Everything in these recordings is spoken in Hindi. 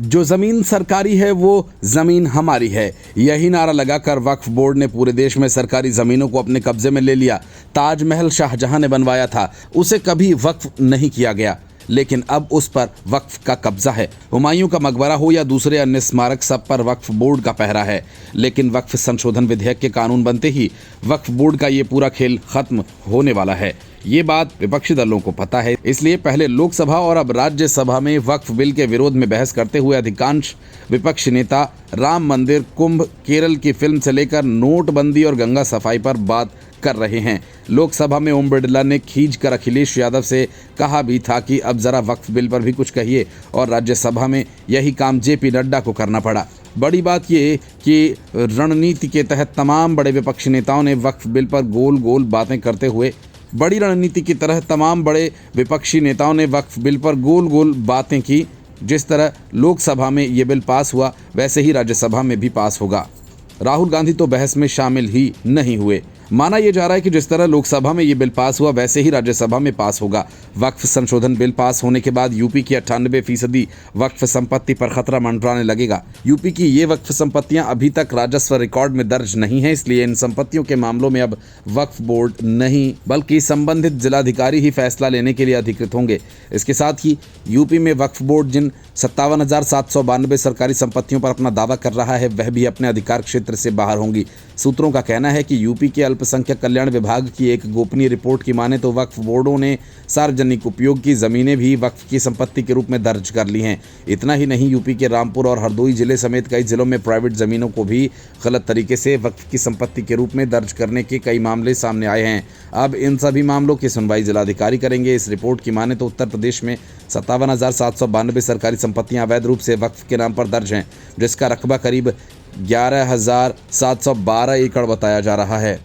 जो जमीन सरकारी है वो जमीन हमारी है, यही नारा लगाकर वक्फ बोर्ड ने पूरे देश में सरकारी जमीनों को अपने कब्जे में ले लिया। ताजमहल शाहजहां ने बनवाया था, उसे कभी वक्फ नहीं किया गया, लेकिन अब उस पर वक्फ का कब्जा है। हुमायूं का मकबरा हो या दूसरे अन्य स्मारक, सब पर वक्फ बोर्ड का पहरा है। लेकिन वक्फ संशोधन विधेयक के कानून बनते ही वक्फ बोर्ड का ये पूरा खेल खत्म होने वाला है। ये बात विपक्षी दलों को पता है, इसलिए पहले लोकसभा और अब राज्यसभा में वक्फ बिल के विरोध में बहस करते हुए अधिकांश विपक्षी नेता राम मंदिर, कुंभ, केरल की फिल्म से लेकर नोटबंदी और गंगा सफाई पर बात कर रहे हैं। लोकसभा में ओम बिरला ने खींच कर अखिलेश यादव से कहा भी था कि अब जरा वक्फ बिल पर भी कुछ कहिए, और राज्यसभा में यही काम जेपी नड्डा को करना पड़ा। बड़ी बात ये कि रणनीति के तहत तमाम बड़े विपक्षी नेताओं ने वक्फ बिल पर गोल गोल बातें करते हुए बड़ी रणनीति की तरह तमाम बड़े विपक्षी नेताओं ने वक्फ बिल पर गोल गोल बातें की। जिस तरह लोकसभा में ये बिल पास हुआ, वैसे ही राज्यसभा में भी पास होगा। राहुल गांधी तो बहस में शामिल ही नहीं हुए। माना यह जा रहा है कि जिस तरह लोकसभा में ये बिल पास हुआ, वैसे ही राज्यसभा में पास होगा। वक्फ संशोधन बिल पास होने के बाद यूपी की 98% वक्फ संपत्ति पर खतरा मंडराने लगेगा। यूपी की ये वक्फ संपत्तियां अभी तक राजस्व रिकॉर्ड में दर्ज नहीं है, इसलिए इन संपत्तियों के मामलों में अब वक्फ बोर्ड नहीं बल्कि संबंधित जिलाधिकारी ही फैसला लेने के लिए अधिकृत होंगे। इसके साथ ही यूपी में वक्फ बोर्ड जिन 57,792 सरकारी संपत्तियों पर अपना दावा कर रहा है, वह भी अपने अधिकार क्षेत्र से बाहर होंगी। सूत्रों का कहना है कि यूपी के अल्पसंख्यक कल्याण विभाग की एक गोपनीय रिपोर्ट की माने तो वक्फ बोर्डों ने सार्वजनिक उपयोग की जमीनें भी वक्फ की संपत्ति के रूप में दर्ज कर ली हैं। इतना ही नहीं, यूपी के रामपुर और हरदोई जिले समेत कई जिलों में प्राइवेट जमीनों को भी गलत तरीके से वक्फ की संपत्ति के रूप में दर्ज करने के कई मामले सामने आए हैं। अब इन सभी मामलों की सुनवाई जिलाधिकारी करेंगे। इस रिपोर्ट की माने तो उत्तर प्रदेश में 57,792 सरकारी संपत्तियां अवैध रूप से वक्फ के नाम पर दर्ज हैं, जिसका रकबा करीब 11,712 एकड़ बताया जा रहा है।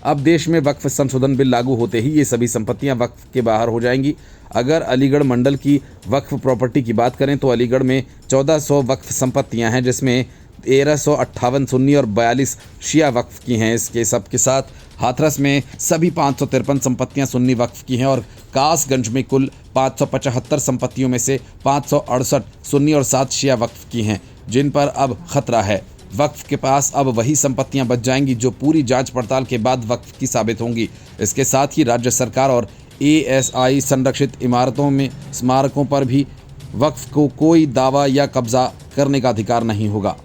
अब देश में वक्फ संशोधन बिल लागू होते ही ये सभी संपत्तियां वक्फ के बाहर हो जाएंगी। अगर अलीगढ़ मंडल की वक्फ प्रॉपर्टी की बात करें तो अलीगढ़ में 1400 वक्फ संपत्तियां हैं, जिसमें 1358 सुन्नी और 42 शिया वक्फ की हैं। इसके सबके साथ हाथरस में सभी 553 संपत्तियां सुन्नी वक्फ की हैं और कासगंज में कुल 575 संपत्तियों में से 568 सुन्नी और 7 शिया वक्फ की हैं, जिन पर अब खतरा है। वक्फ के पास अब वही संपत्तियां बच जाएंगी जो पूरी जांच पड़ताल के बाद वक्फ की साबित होंगी। इसके साथ ही राज्य सरकार और एएसआई संरक्षित इमारतों में स्मारकों पर भी वक्फ को कोई दावा या कब्जा करने का अधिकार नहीं होगा।